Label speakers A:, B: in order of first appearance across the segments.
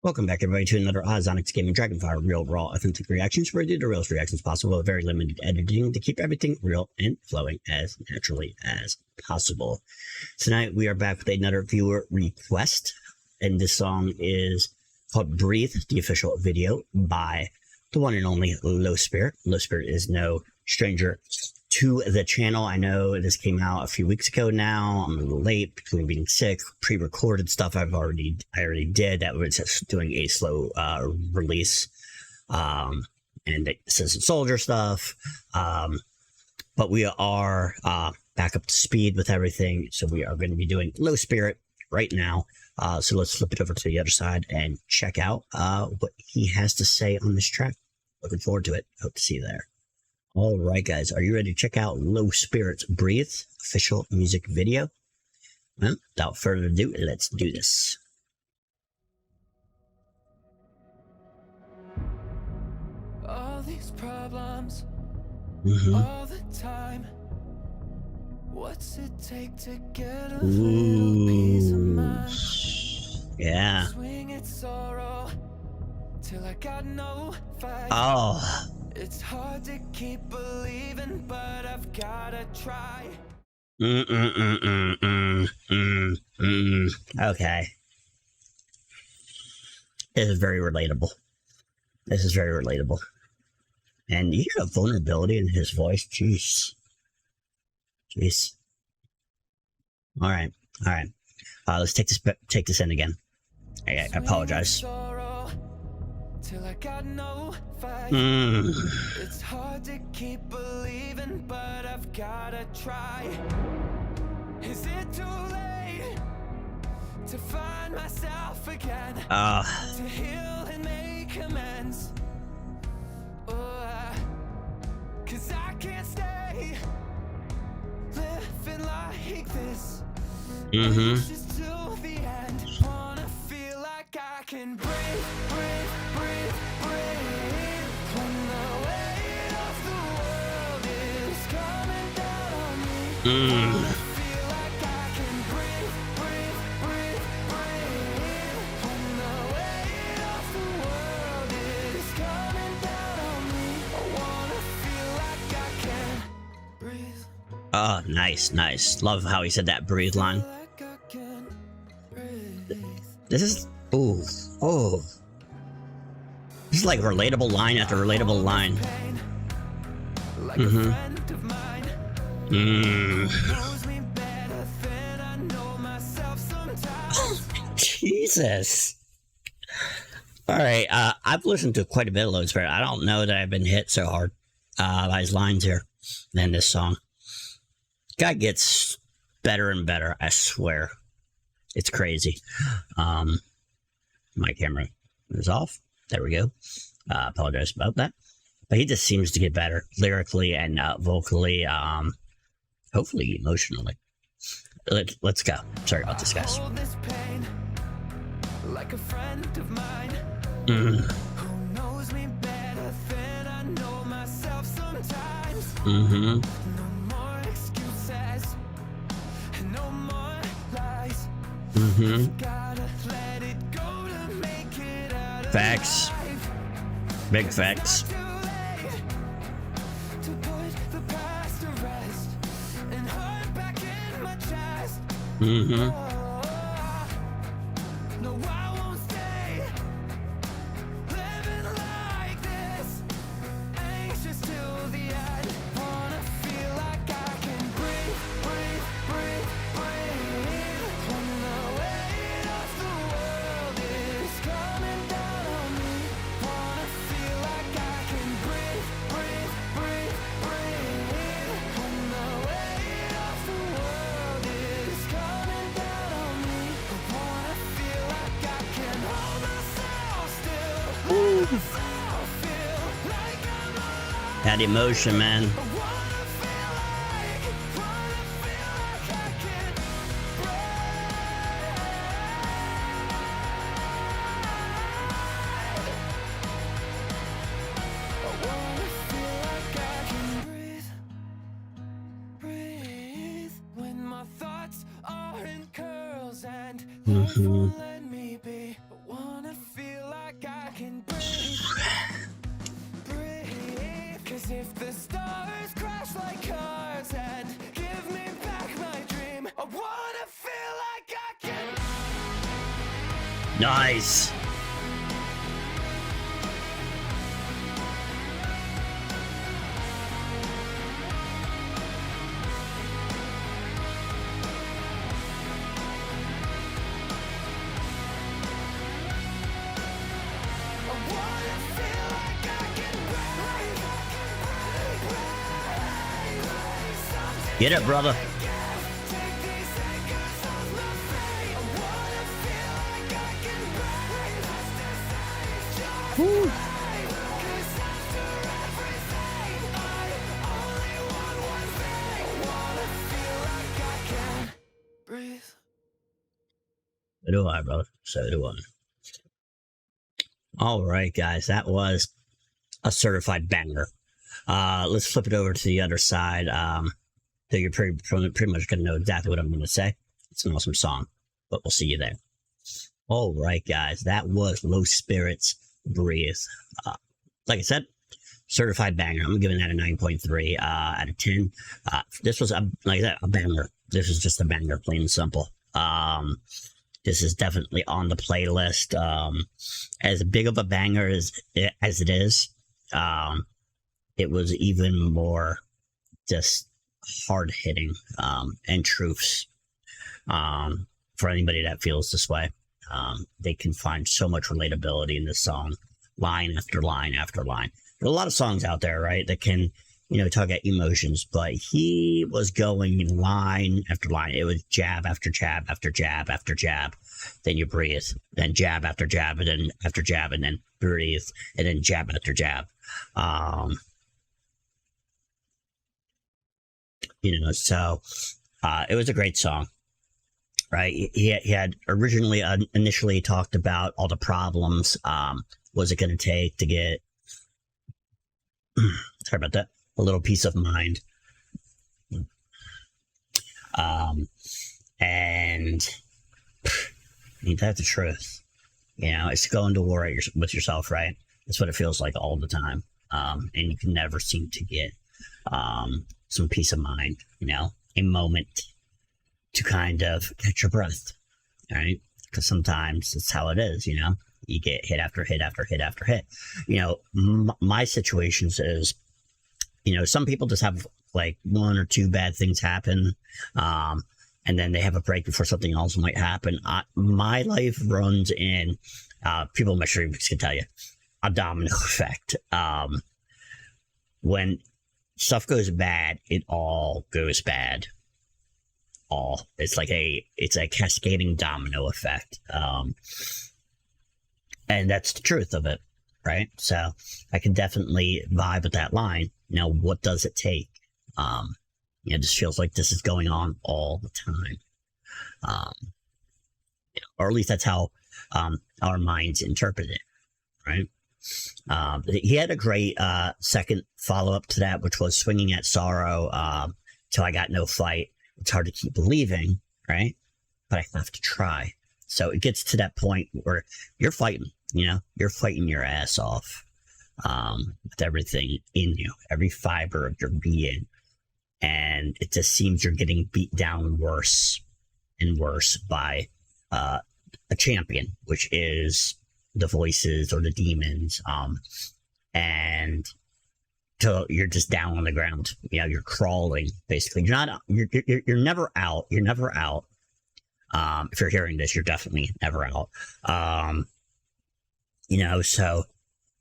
A: Welcome back, everybody, to another Ozonics Gaming Dragonfire Real Raw Authentic Reactions, where we do the realest reactions possible with very limited editing to keep everything real and flowing as naturally as possible. Tonight, we are back with another viewer request, and this song is called Breathe, the official video by the one and only Low Spirit. Low Spirit is no stranger to the channel. I know this came out a few weeks ago now. I'm a little late between being sick. Pre-recorded stuff I already did. That was just doing a slow release. And Citizen Soldier stuff. But we are back up to speed with everything. So we are going to be doing Low Spirit right now. So let's flip it over to the other side and check out what he has to say on this track. Looking forward to it. Hope to see you there. All right, guys, are you ready to check out Low Spirit's Breathe official music video? Well, without further ado, let's do this.
B: All these problems,
A: all
B: the time. What's it take to get a little peace of mind?
A: Yeah.
B: Swing its sorrow till I got no fight.
A: Oh.
B: It's hard to keep believing, but I've gotta try.
A: Okay. This is very relatable. This is very relatable. And you hear the vulnerability in his voice? Jeez. Jeez. All right. All right. Let's take this in again. I apologize.
B: Till I got no fight. It's hard to keep believing, but I've gotta try. Is it too late to find myself again? To heal and make amends? Cause I can't stay living like this. Just till the end. Wanna feel like I can breathe, breathe, breathe, breathe. When the weight of the world is coming down on me. Wanna feel like I can breathe, breathe, breathe, breathe. When the weight of the world is coming down on me. I wanna feel like I can breathe.
A: Oh, nice, nice. Love how he said that breathe line. This is, ooh, oh. This is like relatable line after relatable line. Jesus. Alright, I've listened to quite a bit of Low Spirit. I don't know that I've been hit so hard by his lines here than this song. Guy gets better and better, I swear. It's crazy. My camera is off. There we go. Apologize about that. But he just seems to get better lyrically and vocally, hopefully emotionally. Let's go. Sorry about this, guys.
B: Like a friend of mine who knows me better than I know myself sometimes. No more excuses, no more lies. Gotta let it go to make it out of
A: Facts.
B: life.
A: Big facts.
B: Too late to put the past to rest and heart back in my chest. No, I won't stay living like this, anxious till the end. Wanna feel like I can breathe, breathe, breathe, breathe. When the weight of the world is coming down on me. Wanna feel like I can breathe, breathe, breathe, breathe. When the weight of the world is coming down on me. I wanna feel like I can hold myself still. Let myself feel like I'm alive.
A: That emotion, man.
B: I wanna feel like I can breathe. I wanna feel like I can breathe, breathe. When my thoughts are in curls and life won't let me be. I wanna feel
A: Nice.
B: I wanna feel like I can breathe.
A: Get it, brother.
B: Take these anchors off my feet. I wanna feel like I can breathe. Just
A: Woo.
B: 'cause after everything, I only want one thing. I wanna feel like I can breathe.
A: So do I, brother. So do I. All right, guys. That was a certified banger. Let's flip it over to the other side. So you're pretty much going to know exactly what I'm going to say. It's an awesome song, but we'll see you there. All right, guys. That was Low Spirits, Breathe. Like I said, certified banger. I'm giving that a 9.3 out of 10. This was, like I said, a banger. This is just a banger, plain and simple. This is definitely on the playlist. As big of a banger as it is, it was even more just hard hitting and truths for anybody that feels this way. They can find so much relatability in this song, line after line after line. There are a lot of songs out there, right, that can, tug at emotions, but he was going line after line. It was jab after jab after jab after jab. Then you breathe, then jab after jab, and then after jab, and then breathe, and then jab after jab. So it was a great song, right? He had originally, initially talked about all the problems, was it going to take to get, sorry about that, a little peace of mind. And ain't that the truth? It's going to war with yourself, right? That's what it feels like all the time. And you can never seem to get some peace of mind, a moment to kind of catch your breath, right? Because sometimes it's how it is, you get hit after hit after hit after hit. My situations is, some people just have like one or two bad things happen, and then they have a break before something else might happen. My life runs in, people in my streams can tell you, a domino effect. When stuff goes bad, it all goes bad. It's a cascading domino effect. And that's the truth of it, right? So I can definitely vibe with that line. What does it take? It just feels like this is going on all the time. Or at least that's how our minds interpret it, right? He had a great second follow-up to that, which was Swinging at Sorrow, Till I Got No Fight. It's hard to keep believing, right? But I have to try. So it gets to that point where you're fighting, you're fighting your ass off with everything in you, every fiber of your being. And it just seems you're getting beat down worse and worse by a champion, which is the voices or the demons. And till you're just down on the ground, you're crawling basically. You're never out. You're never out. If you're hearing this, you're definitely never out. So,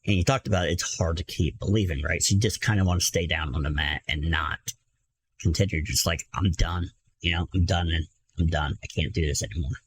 A: and you talked about it's hard to keep believing, right? So you just kind of want to stay down on the mat and not continue. Just like, I'm done, I'm done and I'm done. I can't do this anymore.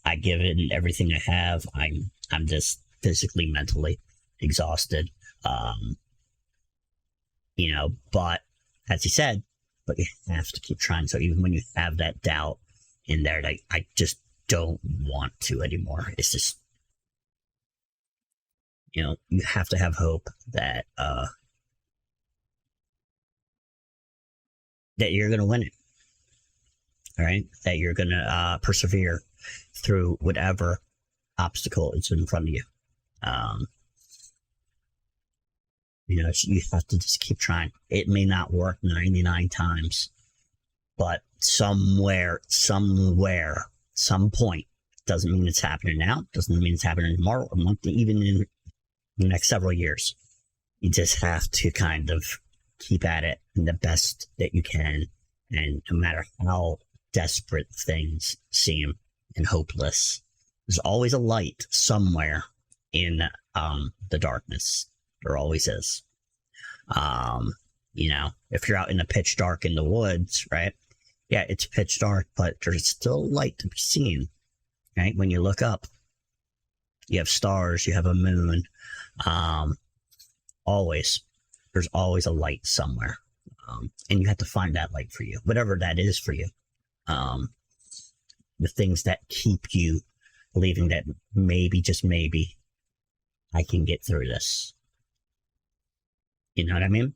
A: I give it everything I have. I'm just physically, mentally exhausted. But as he said, but you have to keep trying. So even when you have that doubt in there, like, I just don't want to anymore. It's just, you have to have hope that that you're going to win it. All right. That you're going to persevere through whatever obstacle is in front of you. You have to just keep trying. It may not work 99 times, but somewhere, some point, Doesn't mean it's happening now. Doesn't mean it's happening tomorrow, a month, even in the next several years. You just have to kind of keep at it in the best that you can. And no matter how desperate things seem and hopeless, there's always a light somewhere in the darkness. There always is. If you're out in the pitch dark in the woods, right? Yeah, it's pitch dark, but there's still light to be seen, right? When you look up, you have stars, you have a moon. There's always a light somewhere. And you have to find that light for you, whatever that is for you. The things that keep you believing that maybe, just maybe, I can get through this. You know what I mean?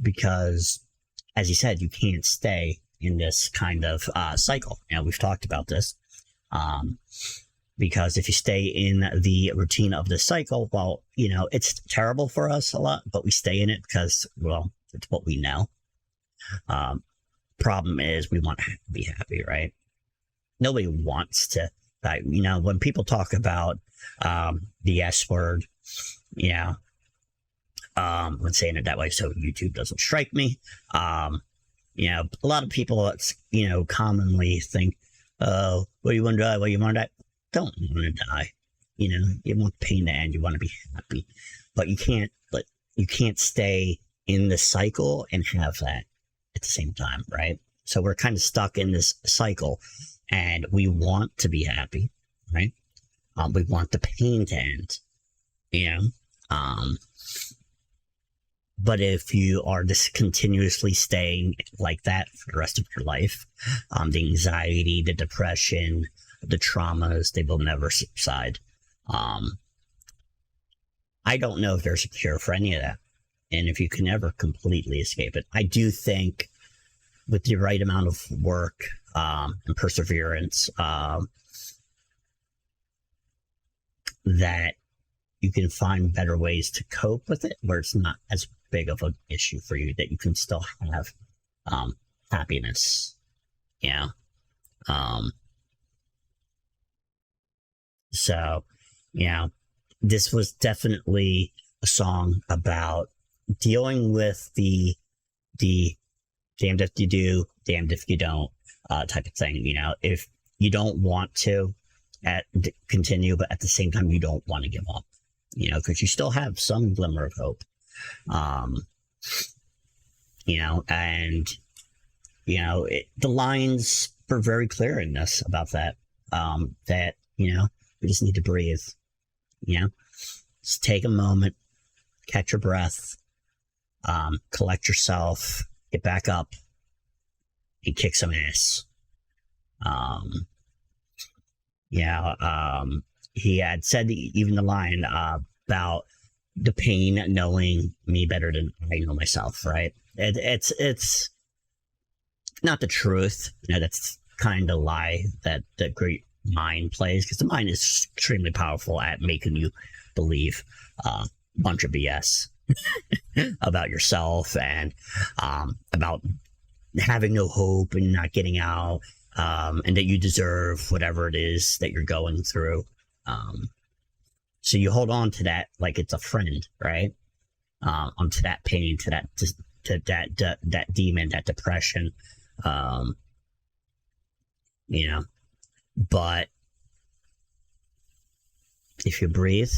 A: Because as you said, you can't stay in this kind of cycle. We've talked about this. Because if you stay in the routine of the cycle, well, it's terrible for us a lot, but we stay in it because, well, it's what we know. Problem is we want to be happy, right? Nobody wants to, when people talk about the S word, I'm saying it that way so YouTube doesn't strike me. A lot of people, commonly think, oh, well, you want to die? Well, you want to die? Don't want to die. You want pain to end. You want to be happy, but you can't stay in the cycle and have that at the same time, right? So we're kind of stuck in this cycle, and we want to be happy, right? We want the pain to end, but if you are just continuously staying like that for the rest of your life, the anxiety, the depression, the traumas, they will never subside. I don't know if there's a cure for any of that, and if you can ever completely escape it. I do think with the right amount of work and perseverance, that you can find better ways to cope with it, where it's not as big of an issue for you, that you can still have happiness. So, this was definitely a song about dealing with the damned if you do, damned if you don't type of thing. If you don't want to continue, but at the same time you don't want to give up, because you still have some glimmer of hope. The lines were very clear in this about that. That we just need to breathe. Just take a moment, catch your breath, collect yourself, get back up, and kick some ass. He had said even the line about the pain knowing me better than I know myself, right? It's not the truth. That's kind of lie that the great mind plays, because the mind is extremely powerful at making you believe a bunch of BS about yourself and about having no hope and not getting out, and that you deserve whatever it is that you're going through. So you hold on to that like it's a friend, right? Onto that pain, to that demon, that depression. But if you breathe,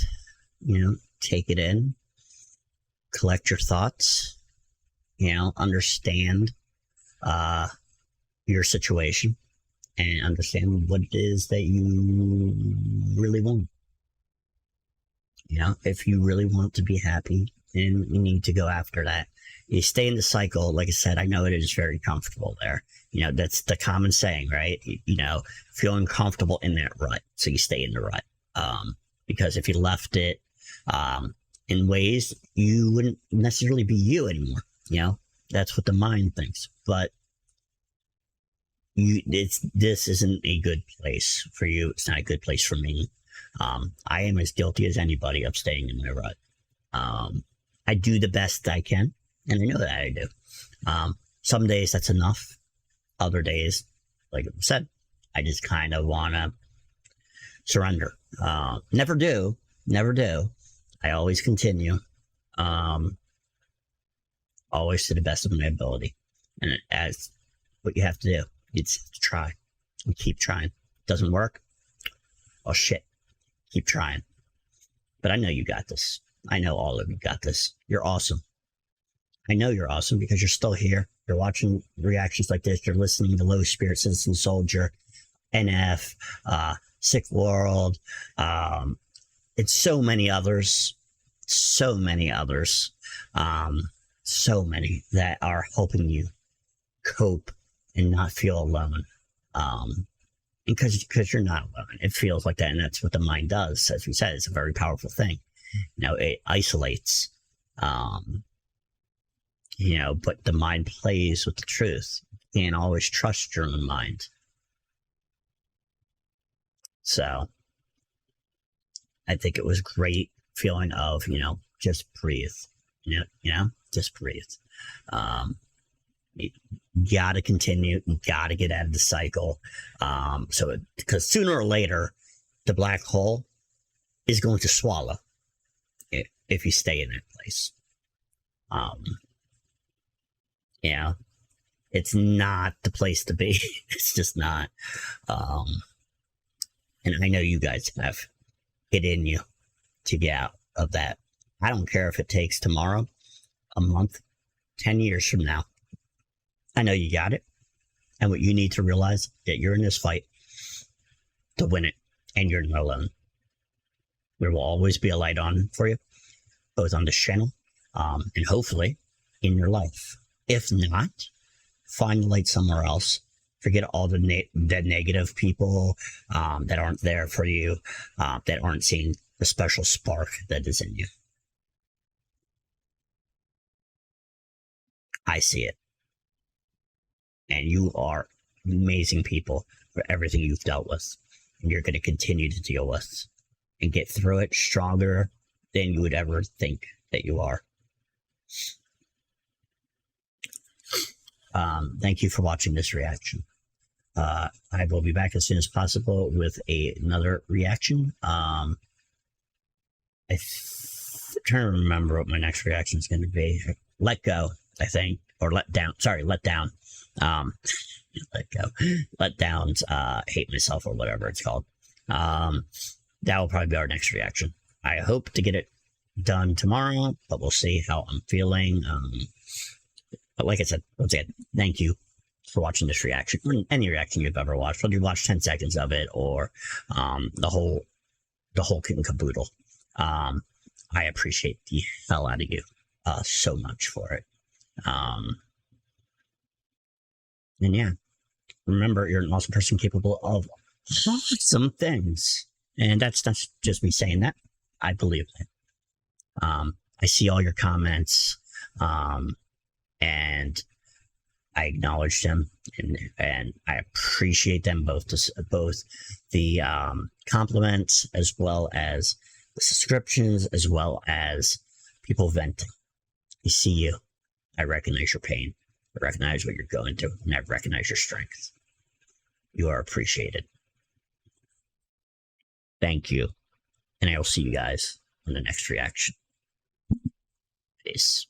A: take it in, collect your thoughts, understand your situation, and understand what it is that you really want. If you really want to be happy, then you need to go after that. You stay in the cycle. Like I said, I know it is very comfortable there. That's the common saying, right? Feeling comfortable in that rut. So you stay in the rut. Because if you left it in ways, you wouldn't necessarily be you anymore. That's what the mind thinks. But this isn't a good place for you. It's not a good place for me. I am as guilty as anybody of staying in my rut. I do the best I can, and I know that I do. Some days that's enough. Other days, like I said, I just kind of want to surrender. Never do. I always continue. Always to the best of my ability. And as what you have to do, it's to try and keep trying. Doesn't work? Oh shit. Keep trying. But I know you got this. I know all of you got this. You're awesome. I know you're awesome because you're still here. You're watching reactions like this. You're listening to Low Spirit Citizen Soldier, NF, Sick World, and so many others. So many that are helping you cope and not feel alone. Because you're not alone. It feels like that, and that's what the mind does. As we said, it's a very powerful thing. It isolates. But the mind plays with the truth. You can't always trust your own mind. So I think it was great feeling of, just breathe. Just breathe. You gotta continue. You gotta get out of the cycle. Because sooner or later, the black hole is going to swallow it if you stay in that place. It's not the place to be. It's just not. And I know you guys have it in you to get out of that. I don't care if it takes tomorrow, a month, 10 years from now. I know you got it. And what you need to realize that you're in this fight to win it, and you're not alone. There will always be a light on for you, both on this channel and hopefully in your life. If not, find the light somewhere else. Forget all the negative people that aren't there for you, that aren't seeing the special spark that is in you. I see it. And you are amazing people for everything you've dealt with. And you're going to continue to deal with and get through it stronger than you would ever think that you are. Thank you for watching this reaction. I will be back as soon as possible with another reaction. I'm trying to remember what my next reaction is going to be. Let Go, I think, or Let Down. Sorry, Let Down. Let Go. Let Down's Hate Myself, or whatever it's called. That will probably be our next reaction. I hope to get it done tomorrow, but we'll see how I'm feeling. But like I said, once again, thank you for watching this reaction, or any reaction you've ever watched, whether you watch 10 seconds of it or the whole kit and caboodle. I appreciate the hell out of you so much for it. And yeah, remember, you're an awesome person capable of awesome things. And that's not just me saying that. I believe it. I see all your comments, and I acknowledge them, and I appreciate them, both the compliments as well as the subscriptions, as well as people venting. I see you. I recognize your pain. I recognize what you're going through, and I recognize your strength. You are appreciated. Thank you. And I will see you guys on the next reaction. Peace.